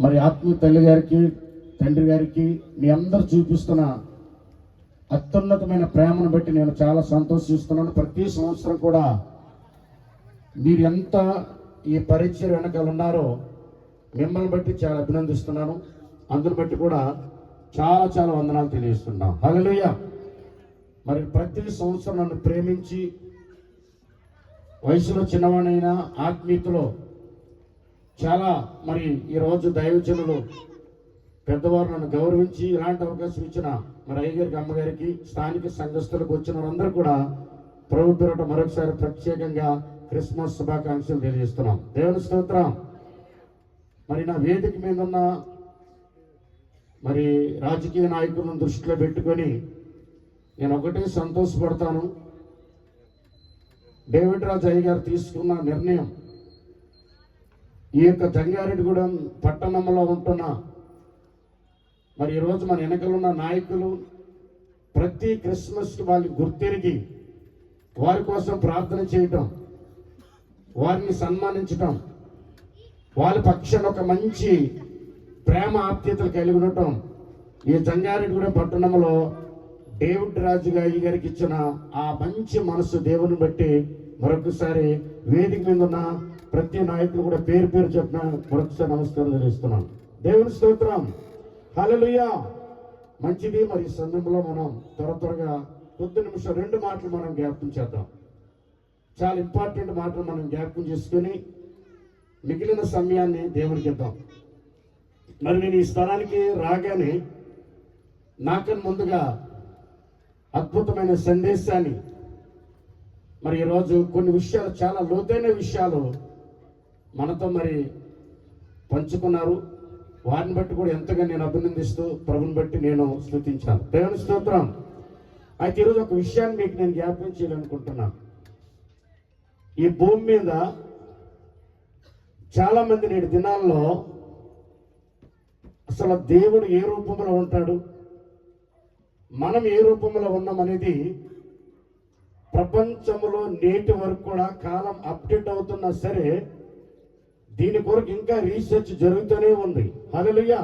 మరి ఆత్మీయ తల్లి గారికి, తండ్రి గారికి మీ అందరు చూపిస్తున్న అత్యున్నతమైన ప్రేమను బట్టి నేను చాలా సంతోషిస్తున్నాను. ప్రతి సంవత్సరం కూడా మీరు ఎంత ఈ పరిచయం వెనకాల ఉన్నారో మిమ్మల్ని బట్టి చాలా అభినందిస్తున్నాను. అందుని బట్టి కూడా చాలా చాలా వందనాలు తెలియజేస్తున్నాం. హల్లెలూయా. మరి ప్రతి సంవత్సరం నన్ను ప్రేమించి వయసులో చిన్నవాడైనా ఆత్మీయతలో చాలా మరి ఈరోజు దైవజనులు పెద్దవారు నన్ను గౌరవించి ఇలాంటి అవకాశం ఇచ్చిన మరి అయ్యగారికి, అమ్మగారికి, స్థానిక సంఘస్థులకు వచ్చిన వారందరూ కూడా ప్రభు పేరిట మరొకసారి ప్రత్యేకంగా క్రిస్మస్ శుభాకాంక్షలు తెలియజేస్తున్నాం. దేవుని స్తోత్రం. మరి నా వేదిక మీద ఉన్న మరి రాజకీయ నాయకులను దృష్టిలో పెట్టుకొని నేను ఒకటే సంతోషపడతాను. డేవిడ్ రాజు అయ్య గారు తీసుకున్న నిర్ణయం ఈ యొక్క జంగారెడ్డిగూడెం పట్టణంలో ఉంటున్న మరి ఈరోజు మన వెనకలున్న నాయకులు ప్రతి క్రిస్మస్కి వాళ్ళని గుర్తిరిగి వారి కోసం ప్రార్థన చేయటం, వారిని సన్మానించటం, వాళ్ళ పక్షాన ఒక మంచి ప్రేమ ఆప్యాయతలు కలిగి ఉండటం ఈ జంగారెడ్డిగూడెం పట్టణంలో డేవిడ్ రాజు గారికి ఇచ్చిన ఆ మంచి మనసు దేవుని బట్టి మరొకసారి వేదిక మీద ఉన్న ప్రతి నాయకులు కూడా పేరు పేరు చెప్పిన మరొకసారి నమస్కారం తెలియజేస్తున్నాను. దేవుని స్తోత్రం. హల్లెలూయా. మంచిది. మరి ఈ సందర్భంలో మనం త్వరగా కొద్ది నిమిషం 2 మాటలు మనం జ్ఞాపకం చేద్దాం. చాలా ఇంపార్టెంట్ మాటలు మనం జ్ఞాపకం చేసుకొని మిగిలిన సమయాన్ని దేవునికి ఇద్దాం. మరి నేను ఈ స్థలానికి రాగానే నాకన్నా ముందుగా అద్భుతమైన సందేశాన్ని మరి ఈరోజు కొన్ని విషయాలు, చాలా లోతైన విషయాలు మనతో మరి పంచుకున్నారు. వారిని బట్టి కూడా ఎంతగా నేను అభినందిస్తూ ప్రభుని బట్టి నేను స్తుతించాను. దేవుని స్తోత్రం. అయితే ఈరోజు ఒక విషయాన్ని మీకు నేను జ్ఞాపకం చేయాలనుకుంటున్నాను. ఈ భూమి మీద చాలా మంది నేటి దినాల్లో అసలు దేవుడు ఏ రూపంలో ఉంటాడు, మనం ఏ రూపంలో ఉన్నామనేది ప్రపంచంలో నేటి వరకు కూడా కాలం అప్డేట్ అవుతున్నా సరే దీని కొరకు ఇంకా రీసెర్చ్ జరుగుతూనే ఉంది. హల్లెలూయా.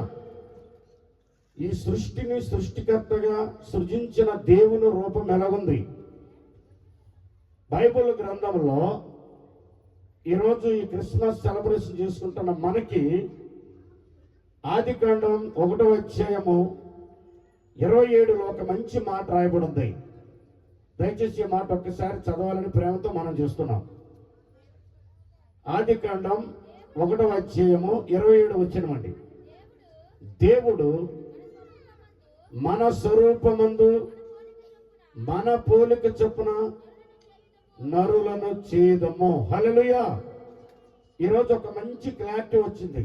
ఈ సృష్టిని సృష్టికర్తగా సృజించిన దేవుని రూపం ఎలాగుంది? బైబిల్ గ్రంథంలో ఈరోజు ఈ క్రిస్మస్ సెలబ్రేషన్ చేసుకుంటున్న మనకి ఆదికాండం 1వ అధ్యాయము 27లో ఒక మంచి మాట రాయబడి ఉంది. దయచేసి ఈ మాట ఒక్కసారి చదవాలని ప్రేమతో మనం చేస్తున్నాం. ఆదికాండం 1వ అధ్యాయము 27 వచనమండి. దేవుడు మన స్వరూపమందు మన పోలిక చొప్పున నరులను చేదము. హల్లెలూయా. ఈరోజు ఒక మంచి క్లారిటీ వచ్చింది.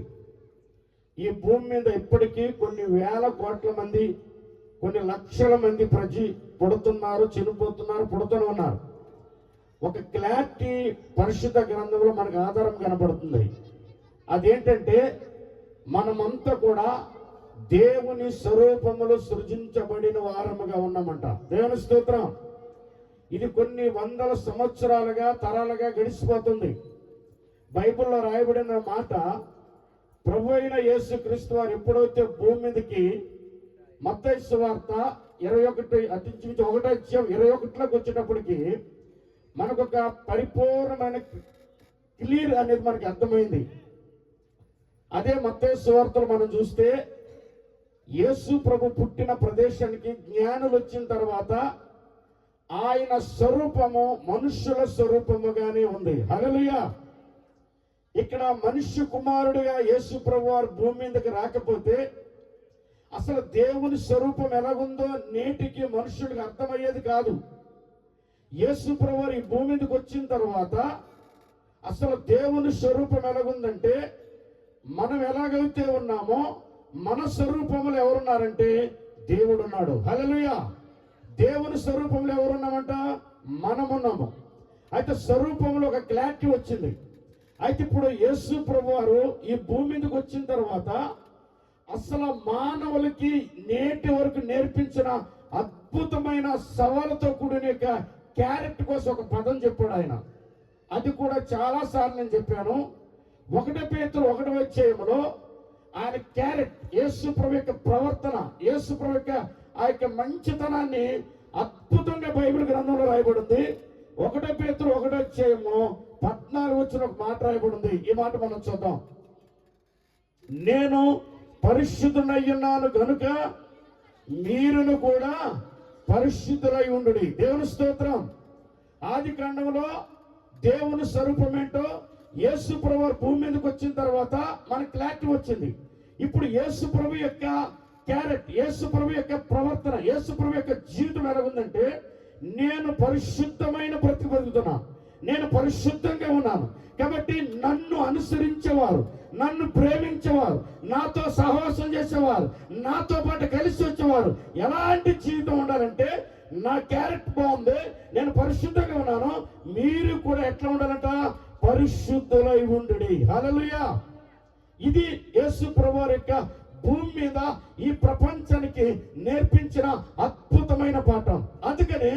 ఈ భూమి మీద ఇప్పటికీ కొన్ని వేల కోట్ల మంది, కొన్ని లక్షల మంది పుడుతున్నారు, చనిపోతున్నారు, పుడుతూనే ఉన్నారు. ఒక క్లారిటీ పరిశుద్ధ గ్రంథంలో మనకు ఆధారం కనబడుతుంది. అదేంటంటే మనమంతా కూడా దేవుని స్వరూపములో సృజించబడిన వారముగా ఉన్నామంట. దేవుని స్తోత్రం. ఇది కొన్ని వందల సంవత్సరాలుగా, తరాలుగా గడిచిపోతుంది. బైబిల్లో రాయబడిన మాట, ప్రభు అయిన యేసుక్రీస్తు వారు ఎప్పుడైతే భూమి మీదకి మత్తయి సువార్త 21:21లోకి వచ్చేటప్పటికి మనకు ఒక పరిపూర్ణమైన క్లియర్ అనేది మనకి అర్థమైంది. అదే మత్తయి సువార్తలు మనం చూస్తే యేసు ప్రభు పుట్టిన ప్రదేశానికి జ్ఞానులు వచ్చిన తర్వాత ఆయన స్వరూపము మనుష్యుల స్వరూపముగానే ఉంది. హల్లెలూయా. ఇక్కడ మనుష్య కుమారుడిగా యేసు ప్రభు వారు భూమి మీదకి రాకపోతే అసలు దేవుని స్వరూపం ఎలాగుందో నేటికి మనుషులకు అర్థమయ్యేది కాదు. యేసు ప్రభు వారు ఈ భూమి మీదకి వచ్చిన తర్వాత అసలు దేవుని స్వరూపం ఎలాగుందంటే, మనం ఎలాగైతే ఉన్నామో మన స్వరూపంలో ఎవరున్నారంటే దేవుడు ఉన్నాడు. హల్లెలూయా. దేవుని స్వరూపంలో ఎవరున్నామంట? మనమున్నాము. అయితే స్వరూపంలో ఒక క్లారిటీ వచ్చింది. అయితే ఇప్పుడు యేసు ప్రభు వారు ఈ భూమి మీదకి వచ్చిన తర్వాత అసలు మానవులకి నేటి వరకు నేర్పించిన అద్భుతమైన సవాలుతో కూడిన క్యారెక్టర్ కోసం ఒక పదం చెప్పాడు ఆయన. అది కూడా చాలా సార్లు నేను చెప్పాను. 1 పేతురు 1వ అధ్యాయంలో ఆయన క్యారెట్, యేసు ప్రభు యొక్క ప్రవర్తన, యేసు ప్రభు యొక్క ఆ యొక్క మంచితనాన్ని అద్భుతంగా బైబిల్ గ్రంథంలో రాయబడింది. 1 పేతురు 1:14 ఒక మాట రాయబడింది. ఈ మాట మనం చూద్దాం. నేను పరిశుద్ధుడై ఉన్నాను గనుక మీరును కూడా పరిశుద్ధులై ఉండుడి. దేవుని స్తోత్రం. ఆది కాండంలో దేవుని స్వరూపం ఏంటో యేసు ప్రభు భూమి మీదకి వచ్చిన తర్వాత మనకు క్లారిటీ వచ్చింది. ఇప్పుడు యేసు ప్రభు యొక్క క్యారెక్ట్, యేసు ప్రభు యొక్క ప్రవర్తన, యేసు ప్రభు యొక్క జీవితం ఎలా ఉందంటే, నేను పరిశుద్ధమైన బతుకుతున్నా, నేను పరిశుద్ధంగా ఉన్నాను. కాబట్టి నన్ను అనుసరించేవారు, నన్ను ప్రేమించేవారు, నాతో సహవాసం చేసేవారు, నాతో పాటు కలిసి వచ్చేవారు ఎలాంటి జీవితం ఉండాలంటే, నా క్యారెక్టర్ బాగుంది, నేను పరిశుద్ధంగా ఉన్నాను, మీరు కూడా ఎట్లా ఉండాలంట? పరిశుద్ధులై ఉండుడి. హల్లెలూయా. ఇది యేసు ప్రభువారి యొక్క భూమి మీద ఈ ప్రపంచానికి నేర్పించిన అద్భుతమైన పాఠం. అందుకని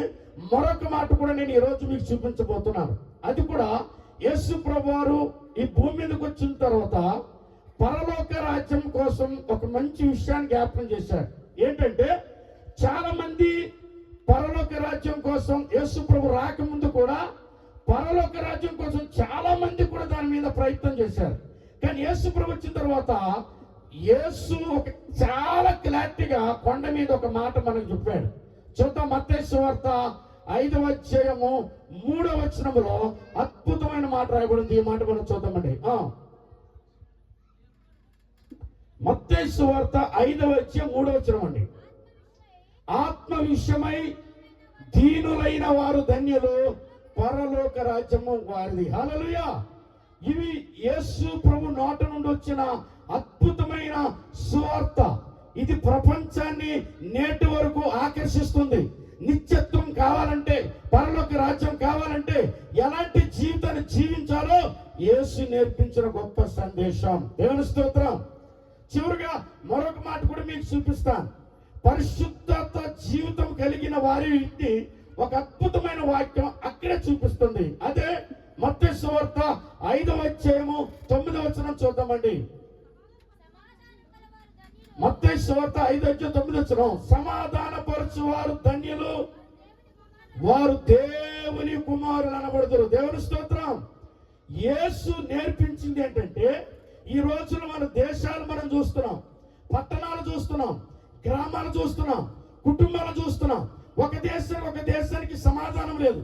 మరొక మాట కూడా నేను ఈరోజు మీకు చూపించబోతున్నాను. అది కూడా యేసు ప్రభువారు ఈ భూమి మీదకి వచ్చిన తర్వాత పరలోక రాజ్యం కోసం ఒక మంచి విషయాన్ని జ్ఞాపకం చేశారు. ఏంటంటే, చాలా మంది పరలోక రాజ్యం కోసం యేసు ప్రభు రాకముందు కూడా పరలోక రాజ్యం కోసం చాలా మంది కూడా దాని మీద ప్రయత్నం చేశారు. కానీ యేసు ప్రభు వచ్చిన తర్వాత యేసు ఒక చాలా క్లారిటీగా కొండ మీద ఒక మాట మనకు చెప్పాడు. చూద్దాం. మత్తయి సువార్త 5:3 అద్భుతమైన మాట రాయబడింది. ఈ మాట మనం చూద్దామండి. మత్తయి సువార్త 5:3 అండి. ఆత్మ విషయమై దీనులైన వారు ధన్యులు, పరలోక రాజ్యము వారిది. హల్లెలూయా. ఇవి యేసు ప్రభు నోట నుండి వచ్చిన అద్భుతమైన సువార్త. ఇది ప్రపంచాన్ని నేటి వరకు ఆకర్షిస్తుంది. నిత్యత్వం కావాలంటే, పరలోక రాజ్యం కావాలంటే ఎలాంటి జీవితాన్ని జీవించాలో యేసు నేర్పించిన గొప్ప సందేశం. దేవుని స్తోత్రం. చివరిగా మరొక మాట కూడా మీకు చూపిస్తాను. పరిశుద్ధత జీవితం కలిగిన వారికి ఒక అద్భుతమైన వాక్యం అక్కడే చూపిస్తుంది. అదే మత్తయి సువార్త 5:9 చూద్దామండి. మత్తయి సువార్త 5:9 సమాధానపరచువారు ధన్యులు, వారు దేవుని కుమారులు అనబడుతారు. దేవుని స్తోత్రం. యేసు నేర్పించింది ఏంటంటే, ఈ రోజున మన దేశాలు మనం చూస్తున్నాం, పట్టణాలు చూస్తున్నాం, గ్రామాలు చూస్తున్నాం, కుటుంబాలు చూస్తున్నాం. ఒక దేశానికి సమాధానం లేదు,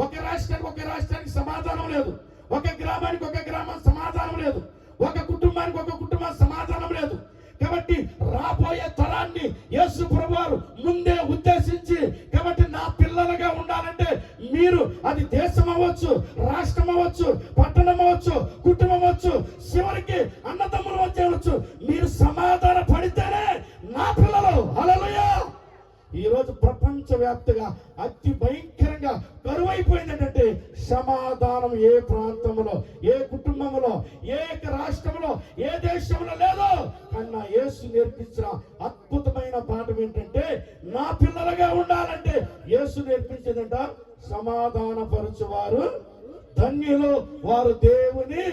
ఒక రాష్ట్రానికి సమాధానం లేదు, ఒక గ్రామానికి సమాధానం లేదు, ఒక కుటుంబానికి కుటుంబం సమాధానం లేదు. కాబట్టి రాబోయే తరాన్ని యేసు ప్రభువారు ముందే ఉద్దేశించి, కాబట్టి నా పిల్లలుగా ఉండాలంటే మీరు, అది దేశం అవ్వచ్చు, రాష్ట్రం అవ్వచ్చు, పట్టణం అవ్వచ్చు, కుటుంబం అవ్వచ్చు, చివరికి అన్నదమ్ముల మధ్య అవ్వచ్చు, మీరు సమాధాన పడితేనే నా పిల్లలు. హల్లెలూయా. ఈ రోజు ప్రపంచవ్యాప్తంగా అతి భయంకరంగా కరువైపోయింది ఏంటంటే సమాధానం. ఏ ప్రాంతంలో, ఏ కుటుంబంలో, ఏ రాష్ట్రంలో, ఏ దేశంలో లేదో. కన్నా యేసు నేర్పించిన అద్భుతమైన పాఠం ఏంటంటే, నా పిల్లలుగా ఉండాలంటే యేసు నేర్పించిందంట, సమాధానపరచువారు ధన్యులు, వారు దేవుని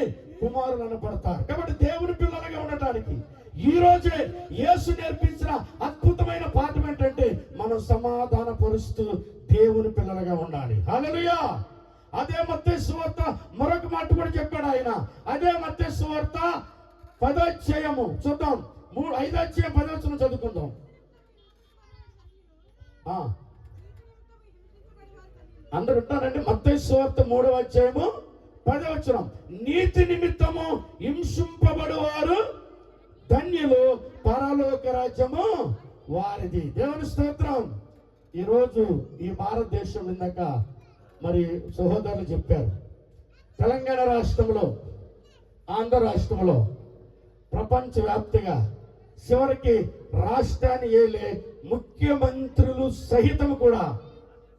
కుమారులు అనబడతారు. కాబట్టి దేవుని పిల్లలుగా ఉండటానికి ఈ రోజే యేసు నేర్పించిన అద్భుతమైన పాఠం ఏంటంటే, మనం సమాధాన పరుస్తూ దేవుని పిల్లలుగా ఉండాలి. హల్లెలూయా. అదే మత్తయి సువార్త మరొక మాట కూడా చెప్పాడు ఆయన. అదే మత్తయి సువార్త 10వ చూద్దాం. 5:10 చదువుకుందాం. అందరు ఉంటారండి. మత్తయి సువార్త 3:10 నీతి నిమిత్తము హింసింపబడువారు ధన్యులు, పరలోక రాజ్యము వారిది. దేవుని స్తోత్రం. ఈరోజు ఈ భారతదేశం ఇందాక మరి సహోదరులు చెప్పారు, తెలంగాణ రాష్ట్రంలో, ఆంధ్ర రాష్ట్రంలో, ప్రపంచవ్యాప్తంగా చివరికి రాష్ట్రాన్ని ఏలే ముఖ్యమంత్రులు సహితం కూడా,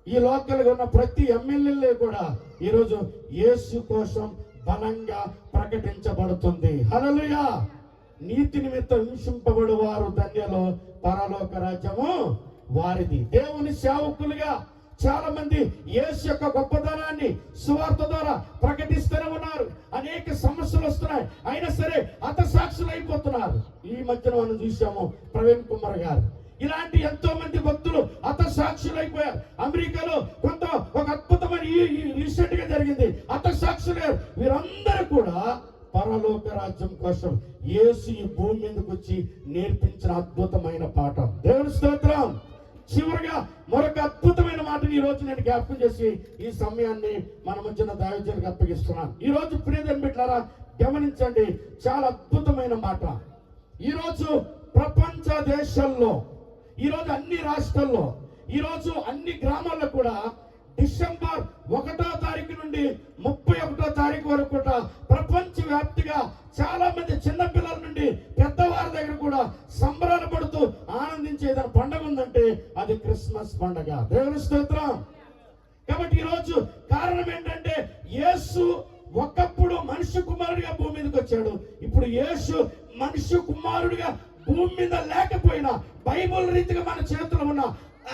ఈ లోకల్గా ఉన్న ప్రతి ఎమ్మెల్యేలు కూడా ఈరోజు యేసు కోసం బలంగా ప్రకటించబడుతుంది. హల్లెలూయా. నీతి నిమిత్తం హింసింపబడు వారు ధన్యులు, పరలోక రాజ్యము వారిది. దేవుని సేవకులుగా చాలా మంది యేసు యొక్క గొప్పతనాన్ని సువార్త ద్వారా ప్రకటిస్తూనే ఉన్నారు. అనేక సమస్యలు వస్తున్నాయి, అయినా సరే హతసాక్షులు అయిపోతున్నారు. ఈ మధ్యన మనం చూసాము ప్రవీణ్ కుమార్ గారు, ఇలాంటి ఎంతో మంది భక్తులు హతసాక్షులు అయిపోయారు. అమెరికాలో కొంత ఒక అద్భుతమైన రీసెంట్ గా జరిగింది, హతసాక్షులు. వీరందరూ కూడా పరలోక రాజ్యం కోసం యేసు ఈ భూమి మీదకి వచ్చి నేర్పించిన అద్భుతమైన పాఠం. దేవుని స్తోత్రం. చివరిగా మరొక అద్భుతమైన మాటని ఈ రోజు నేను జ్ఞాపకం చేసి ఈ సమయాన్ని మన మధ్యన దైవజనులకు అప్పగిస్తున్నాను. ఈ రోజు ప్రియదని బిడ్డలారా గమనించండి, చాలా అద్భుతమైన మాట. ఈరోజు ప్రపంచ దేశాల్లో, ఈరోజు అన్ని రాష్ట్రాల్లో, ఈరోజు అన్ని గ్రామాల్లో కూడా డిసెంబర్ 1వ తారీఖు నుండి 31వ తారీఖు వరకు కూడా ప్రపంచ వ్యాప్తిగా చాలా మంది చిన్నపిల్లల నుండి పెద్దవారి దగ్గర కూడా సంబరాలు పడుతూ ఆనందించే ఏదైనా పండుగ ఉందంటే అది క్రిస్మస్ పండుగ. దేవుని స్తోత్రం. కాబట్టి ఈరోజు కారణం ఏంటంటే యేసు ఒకప్పుడు మనుష్య కుమారుడిగా భూమి మీదకి వచ్చాడు. ఇప్పుడు యేసు మనుష్య కుమారుడిగా భూమి మీద లేకపోయినా బైబిల్ రీతిగా మన చేతిలో ఉన్న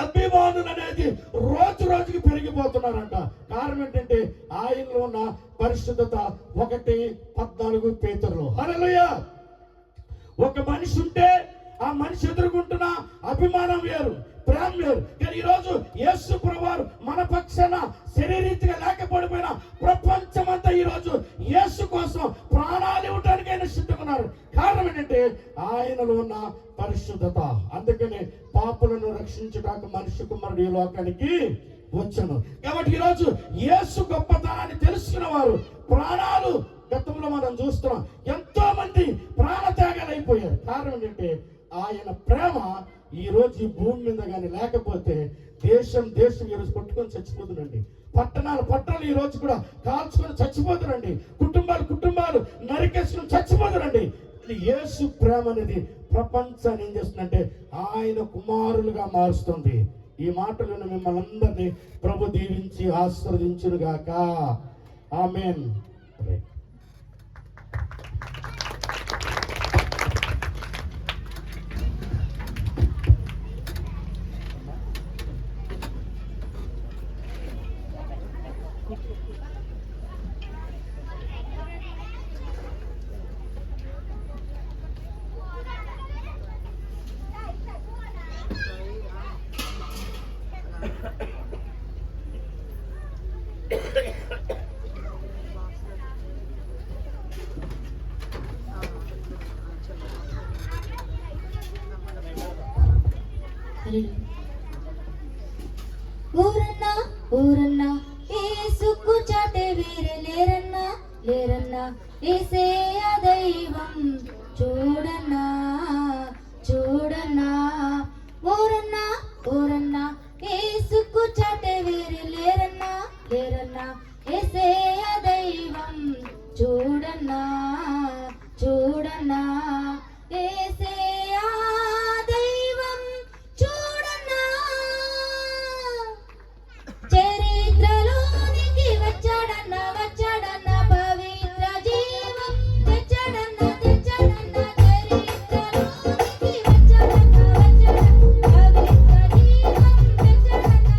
అభిమానులు అనేది రోజు రోజుకి పెరిగిపోతున్నారంట. కారణం ఏంటంటే ఆయనలో ఉన్న పరిశుద్ధత. 1:14 పేతురులో. హల్లెలూయా. ఒక మనిషి ఉంటే ఆ మనిషి ఎదుర్కొంటున్న అభిమానం వేరు, ప్రేమ వేరు. కానీ ఈరోజు యేసు ప్రభువారు మన పక్షాన శరీరీతిగా లేకపోయినా ప్రపంచమంతా ఈరోజు యేసు కోసం ప్రాణాలు ఇవ్వడానికి ఆయన సిద్ధమన్నారు. కారణం ఏంటంటే ఆయనలో ఉన్న పరిశుద్ధత. అందుకనే పాపులను రక్షించడానికి మనిషి కుమారుడు ఈ లోకానికి వచ్చాను. కాబట్టి ఈరోజు యేసు గొప్పతనాన్ని తెలుసుకున్న వారు ప్రాణాలు, గతంలో మనం చూస్తున్నాం ఎంతో మంది ప్రాణత్యాగాలు అయిపోయారు. కారణం ఏంటంటే ఆయన ప్రేమ ఈ రోజు ఈ భూమి మీద కానీ లేకపోతే దేశం ఈరోజు కొట్టుకొని చచ్చిపోతుందండి. పట్టణాలు ఈ రోజు కూడా కాల్చుకొని చచ్చిపోతుందండి. కుటుంబాలు నరికేసుకొని చచ్చిపోతుందండి. యేసు ప్రేమ అనేది ప్రపంచాన్ని ఏం చేస్తుందంటే ఆయన కుమారులుగా మారుస్తుంది. ఈ మాటలను మిమ్మల్ని అందరినీ ప్రభు దీవించి ఆశీర్వదించునుగాక. ఆమేన్. ఊరన్నా ఏసుకు చాటే వేరే లేరన్నా ఏసే దైవం చూడన్నా ఊరన్నా ఏసుకు చాటే వేరే లేరన్నా ఏసే దైవం చూడన్నా ఏసే దైవం చూడన్నా. చరిత్రలోనికి వచ్చాడన్న పవిత్ర జీవం తెచ్చాడన్న చరిత్రలోనికి వచ్చాడన్న పవిత్ర జీవం తెచ్చాడన్న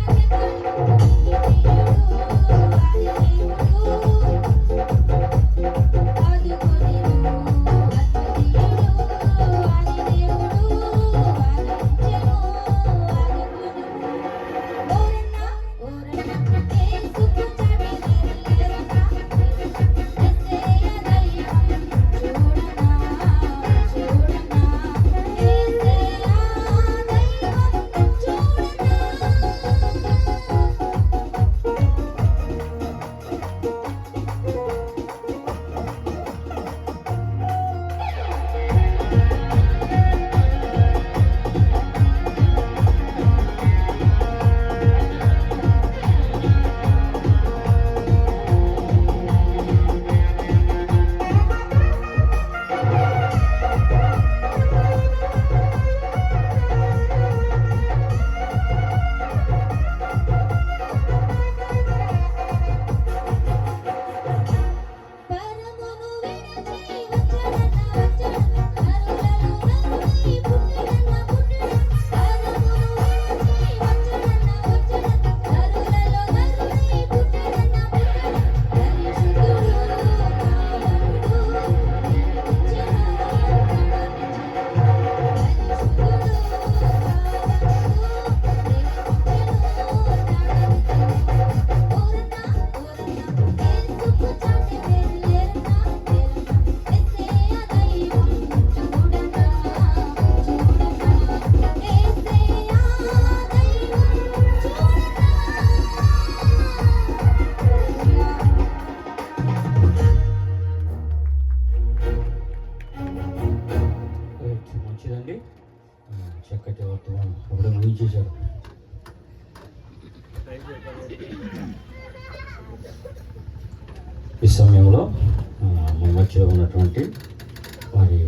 అప్పుడే ముగించేశారు. ఈ సమయంలో మన మధ్యలో ఉన్నటువంటి వారి